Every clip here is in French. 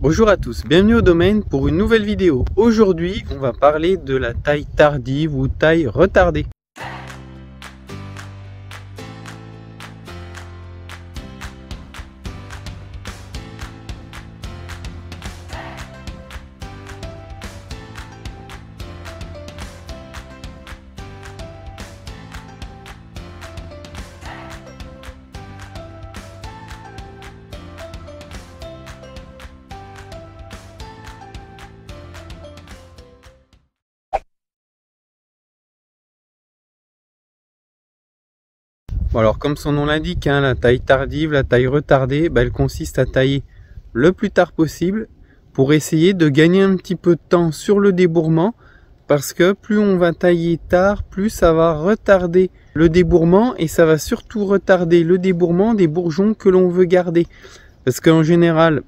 Bonjour à tous, bienvenue au domaine pour une nouvelle vidéo. Aujourd'hui, on va parler de la taille tardive ou taille retardée. Bon alors comme son nom l'indique, la taille tardive, la taille retardée, elle consiste à tailler le plus tard possible pour essayer de gagner un petit peu de temps sur le débourrement, parce que plus on va tailler tard, plus ça va retarder le débourrement et ça va surtout retarder le débourrement des bourgeons que l'on veut garder. Parce qu'en général,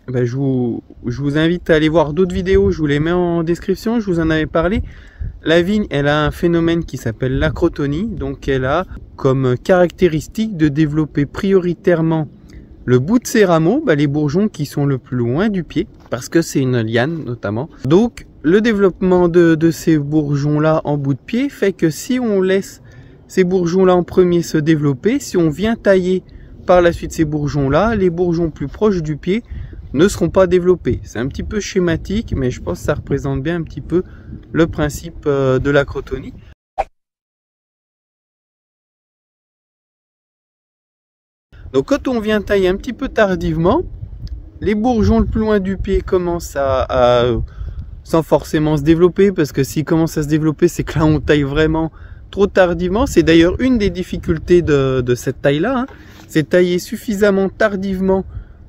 je vous invite à aller voir d'autres vidéos, je vous les mets en description, je vous en avais parlé. La vigne, elle a un phénomène qui s'appelle l'acrotonie, donc elle a comme caractéristique de développer prioritairement le bout de ses rameaux, les bourgeons qui sont le plus loin du pied, parce que c'est une liane notamment. Donc le développement de ces bourgeons-là en bout de pied fait que si on laisse ces bourgeons-là en premier se développer, si on vient tailler par la suite ces bourgeons-là, les bourgeons plus proches du pied ne seront pas développés. C'est un petit peu schématique, mais je pense que ça représente bien un petit peu le principe de l'acrotonie. Donc quand on vient tailler un petit peu tardivement, les bourgeons le plus loin du pied commencent sans forcément se développer, parce que s'ils commencent à se développer, c'est que là on taille vraiment trop tardivement. C'est d'ailleurs une des difficultés de cette taille-là, c'est tailler suffisamment tardivement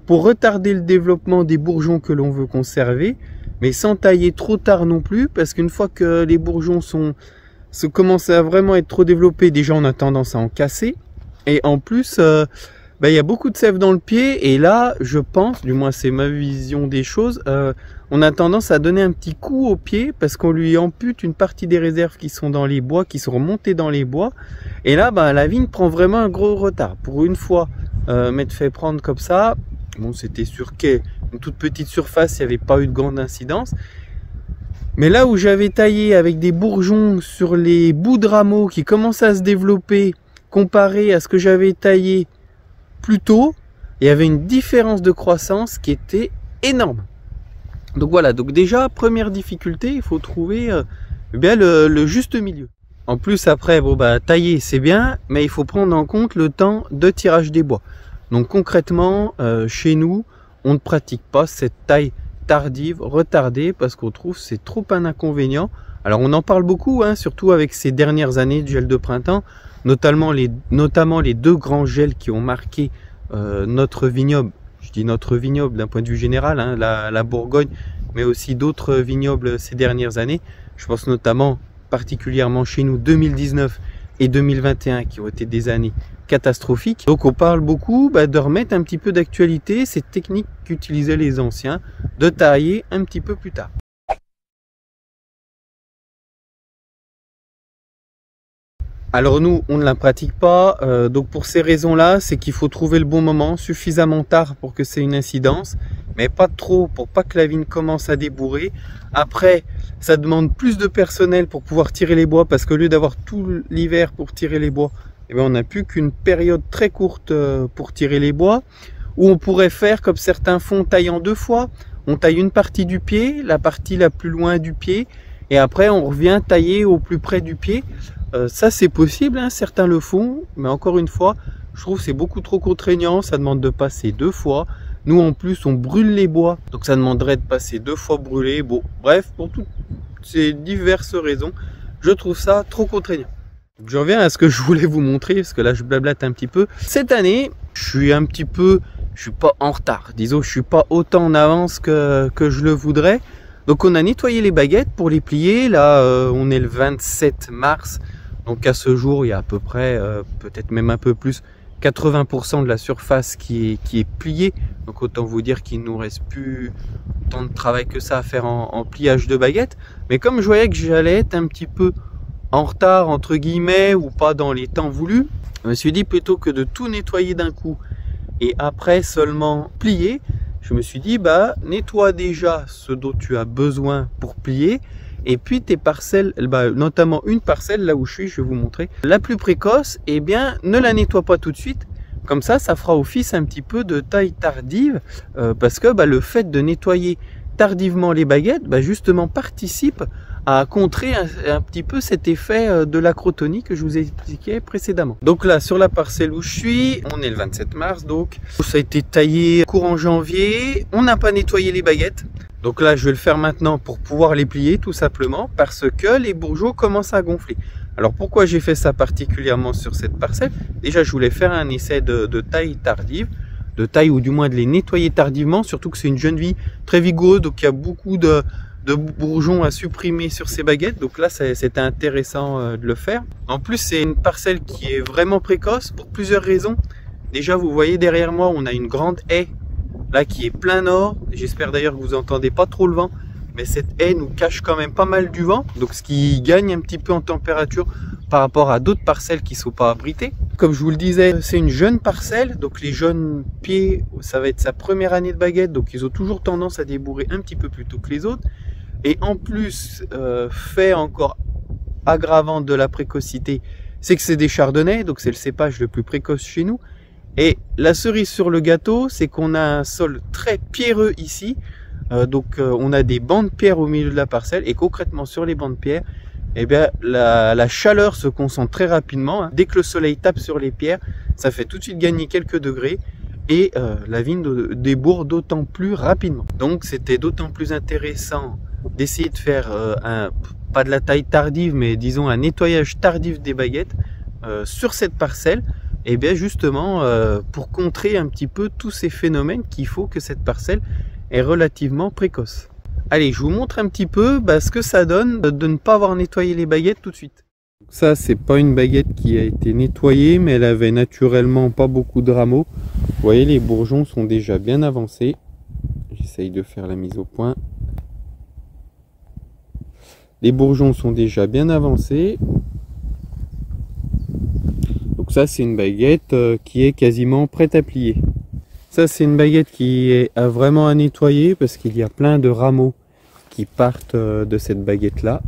pour retarder le développement des bourgeons que l'on veut conserver, mais sans tailler trop tard non plus, parce qu'une fois que les bourgeons commencent à vraiment être trop développés, déjà on a tendance à en casser, et en plus il y a beaucoup de sève dans le pied, et là je pense, du moins c'est ma vision des choses, on a tendance à donner un petit coup au pied, parce qu'on lui ampute une partie des réserves qui sont dans les bois, qui sont remontées dans les bois, et là la vigne prend vraiment un gros retard. Pour une fois m'être fait prendre comme ça, bon, c'était sur une toute petite surface, il n'y avait pas eu de grande incidence. Mais là où j'avais taillé avec des bourgeons sur les bouts de rameaux qui commençaient à se développer, comparé à ce que j'avais taillé plus tôt, il y avait une différence de croissance qui était énorme. Donc voilà, donc déjà, première difficulté, il faut trouver le juste milieu. En plus, après, tailler c'est bien, mais il faut prendre en compte le temps de tirage des bois. Donc concrètement, chez nous, on ne pratique pas cette taille tardive, retardée, parce qu'on trouve c'est trop un inconvénient. Alors on en parle beaucoup, surtout avec ces dernières années de gel de printemps, notamment les deux grands gels qui ont marqué notre vignoble. Je dis notre vignoble d'un point de vue général, la Bourgogne, mais aussi d'autres vignobles ces dernières années. Je pense notamment particulièrement chez nous 2019 et 2021 qui ont été des années catastrophiques. Donc on parle beaucoup de remettre un petit peu d'actualité cette technique qu'utilisaient les anciens, de tailler un petit peu plus tard. Alors nous, on ne la pratique pas, donc pour ces raisons-là, c'est qu'il faut trouver le bon moment, suffisamment tard pour que c'est une incidence, mais pas trop pour pas que la vigne commence à débourrer. Après, ça demande plus de personnel pour pouvoir tirer les bois, parce qu'au lieu d'avoir tout l'hiver pour tirer les bois, on n'a plus qu'une période très courte pour tirer les bois, où on pourrait faire comme certains font, tailler en deux fois. On taille une partie du pied, la partie la plus loin du pied, et après on revient tailler au plus près du pied. Ça c'est possible, certains le font, mais encore une fois, je trouve que c'est beaucoup trop contraignant, ça demande de passer deux fois. Nous en plus on brûle les bois, donc ça demanderait de passer deux fois brûlés. Bon, bref, pour toutes ces diverses raisons, je trouve ça trop contraignant. Donc je reviens à ce que je voulais vous montrer, parce que là je blablate un petit peu. Cette année, je suis pas en retard, disons, je suis pas autant en avance que je le voudrais. Donc on a nettoyé les baguettes pour les plier. Là on est le 27 mars, donc à ce jour il y a à peu près, peut-être même un peu plus, 80% de la surface qui est pliée. Donc autant vous dire qu'il ne nous reste plus tant de travail que ça à faire en pliage de baguettes. Mais comme je voyais que j'allais être un petit peu en retard entre guillemets, ou pas dans les temps voulus, je me suis dit plutôt que de tout nettoyer d'un coup et après seulement plier, je me suis dit, bah, nettoie déjà ce dont tu as besoin pour plier. Et puis tes parcelles, bah, notamment une parcelle, là où je vais vous montrer, la plus précoce, eh bien, ne la nettoie pas tout de suite. Comme ça fera office un petit peu de taille tardive, parce que bah, le fait de nettoyer tardivement les baguettes, bah, justement participe à contrer un petit peu cet effet de l'acrotonie que je vous ai expliqué précédemment. Donc là, sur la parcelle où je suis, on est le 27 mars, donc ça a été taillé courant janvier. On n'a pas nettoyé les baguettes. Donc là, je vais le faire maintenant pour pouvoir les plier, tout simplement, parce que les bourgeons commencent à gonfler. Alors pourquoi j'ai fait ça particulièrement sur cette parcelle? Déjà, je voulais faire un essai de taille tardive, de taille ou du moins de les nettoyer tardivement, surtout que c'est une jeune vie très vigoureuse, donc il y a beaucoup de bourgeons à supprimer sur ces baguettes. Donc là, c'était intéressant de le faire. En plus, c'est une parcelle qui est vraiment précoce pour plusieurs raisons. Déjà, vous voyez derrière moi, on a une grande haie là qui est plein nord. J'espère d'ailleurs que vous entendez pas trop le vent. Mais cette haie nous cache quand même pas mal du vent, donc ce qui gagne un petit peu en température par rapport à d'autres parcelles qui ne sont pas abritées. Comme je vous le disais, c'est une jeune parcelle, donc les jeunes pieds, ça va être sa première année de baguette, donc ils ont toujours tendance à débourrer un petit peu plus tôt que les autres. Et en plus, fait encore aggravant de la précocité, c'est que c'est des chardonnays, donc c'est le cépage le plus précoce chez nous. Et la cerise sur le gâteau, c'est qu'on a un sol très pierreux ici. On a des bancs de pierre au milieu de la parcelle, et concrètement sur les bancs de pierre, eh bien, la chaleur se concentre très rapidement. Dès que le soleil tape sur les pierres, ça fait tout de suite gagner quelques degrés, et la vigne débourre d'autant plus rapidement. Donc c'était d'autant plus intéressant d'essayer de faire pas de la taille tardive, mais disons un nettoyage tardif des baguettes sur cette parcelle, et bien justement pour contrer un petit peu tous ces phénomènes qu'il faut que cette parcelle est relativement précoce. Allez, je vous montre un petit peu ce que ça donne de ne pas avoir nettoyé les baguettes tout de suite. Ça, c'est pas une baguette qui a été nettoyée, mais elle avait naturellement pas beaucoup de rameaux. Vous voyez, les bourgeons sont déjà bien avancés. J'essaye de faire la mise au point. Les bourgeons sont déjà bien avancés. Donc ça, c'est une baguette qui est quasiment prête à plier. Ça, c'est une baguette qui est vraiment à nettoyer parce qu'il y a plein de rameaux qui partent de cette baguette-là.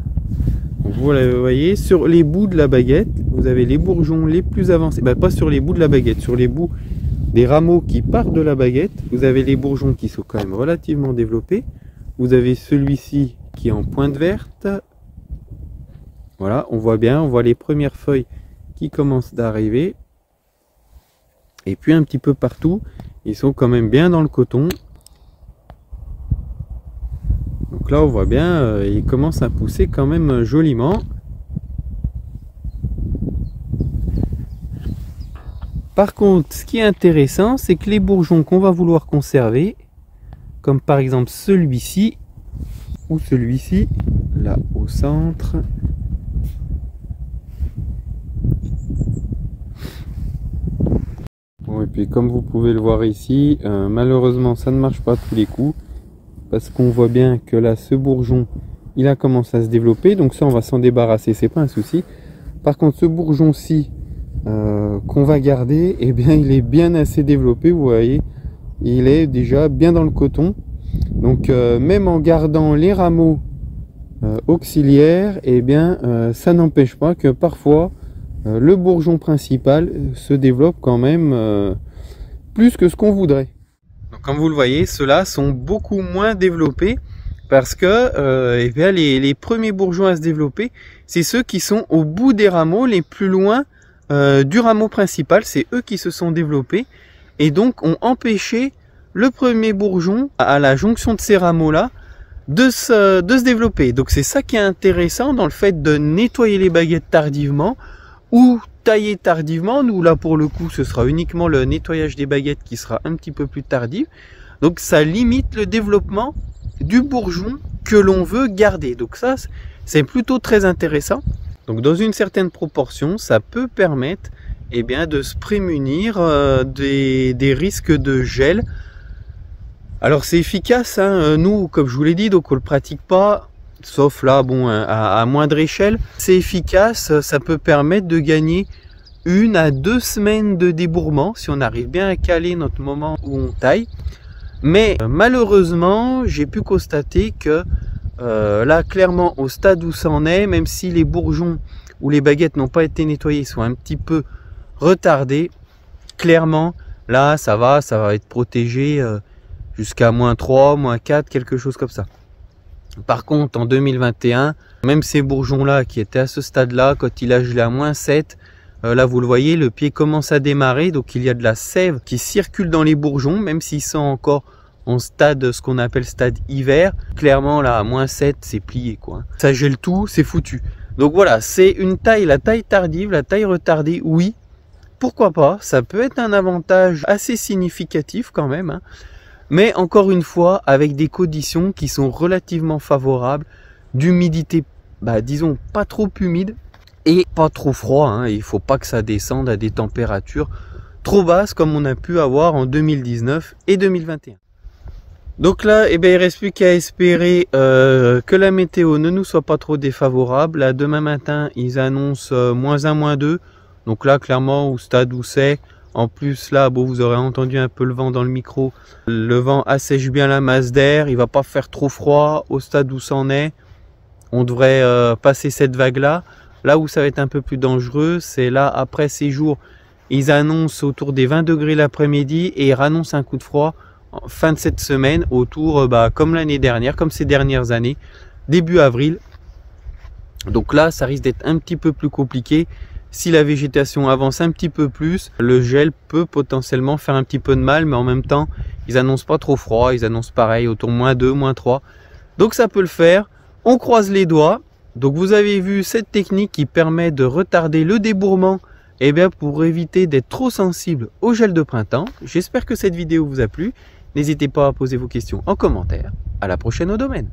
Vous voyez, sur les bouts de la baguette, vous avez les bourgeons les plus avancés. Pas sur les bouts de la baguette, sur les bouts des rameaux qui partent de la baguette, vous avez les bourgeons qui sont quand même relativement développés. Vous avez celui-ci qui est en pointe verte. Voilà, on voit bien, on voit les premières feuilles qui commencent d'arriver. Et puis un petit peu partout, ils sont quand même bien dans le coton. Donc là, on voit bien, ils commencent à pousser quand même joliment. Par contre, ce qui est intéressant, c'est que les bourgeons qu'on va vouloir conserver, comme par exemple celui-ci, ou celui-ci, là au centre. Bon, et puis comme vous pouvez le voir ici, malheureusement ça ne marche pas tous les coups, parce qu'on voit bien que là ce bourgeon il a commencé à se développer, donc ça on va s'en débarrasser, c'est pas un souci. Par contre ce bourgeon-ci qu'on va garder, eh bien il est bien assez développé, vous voyez, il est déjà bien dans le coton. Donc même en gardant les rameaux auxiliaires, eh bien ça n'empêche pas que parfois le bourgeon principal se développe quand même plus que ce qu'on voudrait. Donc, comme vous le voyez, ceux-là sont beaucoup moins développés parce que eh bien, les premiers bourgeons à se développer, c'est ceux qui sont au bout des rameaux, les plus loin du rameau principal. C'est eux qui se sont développés et donc ont empêché le premier bourgeon à la jonction de ces rameaux-là de se développer. Donc c'est ça qui est intéressant dans le fait de nettoyer les baguettes tardivement ou tailler tardivement. Nous là pour le coup ce sera uniquement le nettoyage des baguettes qui sera un petit peu plus tardif. Donc ça limite le développement du bourgeon que l'on veut garder. Donc ça c'est plutôt très intéressant. Donc dans une certaine proportion ça peut permettre eh bien, de se prémunir des risques de gel. Alors c'est efficace, hein. Nous comme je vous l'ai dit, donc on le pratique pas. Sauf là, bon, à moindre échelle, c'est efficace, ça peut permettre de gagner 1 à 2 semaines de débourrement si on arrive bien à caler notre moment où on taille. Mais malheureusement, j'ai pu constater que là, clairement, au stade où ça en est, même si les bourgeons ou les baguettes n'ont pas été nettoyées, sont un petit peu retardés, clairement, là, ça va être protégé jusqu'à -3, -4, quelque chose comme ça. Par contre, en 2021, même ces bourgeons-là qui étaient à ce stade-là, quand il a gelé à -7, là vous le voyez, le pied commence à démarrer, donc il y a de la sève qui circule dans les bourgeons, même s'ils sont encore en stade, ce qu'on appelle stade hiver. Clairement là, à -7, c'est plié quoi. Ça gèle tout, c'est foutu. Donc voilà, c'est une taille, la taille tardive, la taille retardée, oui. Pourquoi pas, ça peut être un avantage assez significatif quand même, hein. Mais encore une fois, avec des conditions qui sont relativement favorables, d'humidité, disons pas trop humide et pas trop froid, hein. Il ne faut pas que ça descende à des températures trop basses comme on a pu avoir en 2019 et 2021. Donc là, il ne reste plus qu'à espérer que la météo ne nous soit pas trop défavorable. Là, demain matin, ils annoncent -1, -2. Donc là, clairement, au stade où c'est, en plus là, bon, vous aurez entendu un peu le vent dans le micro. Le vent assèche bien la masse d'air. Il va pas faire trop froid au stade où ça en est. On devrait passer cette vague-là. Là où ça va être un peu plus dangereux, c'est là, après ces jours, ils annoncent autour des 20 degrés l'après-midi et ils annoncent un coup de froid en fin de cette semaine, autour, comme l'année dernière, comme ces dernières années, début avril. Donc là, ça risque d'être un petit peu plus compliqué. Si la végétation avance un petit peu plus, le gel peut potentiellement faire un petit peu de mal, mais en même temps, ils annoncent pas trop froid, ils annoncent pareil, autour -2, -3. Donc ça peut le faire, on croise les doigts. Donc vous avez vu cette technique qui permet de retarder le débourrement, pour éviter d'être trop sensible au gel de printemps. J'espère que cette vidéo vous a plu. N'hésitez pas à poser vos questions en commentaire. À la prochaine au domaine.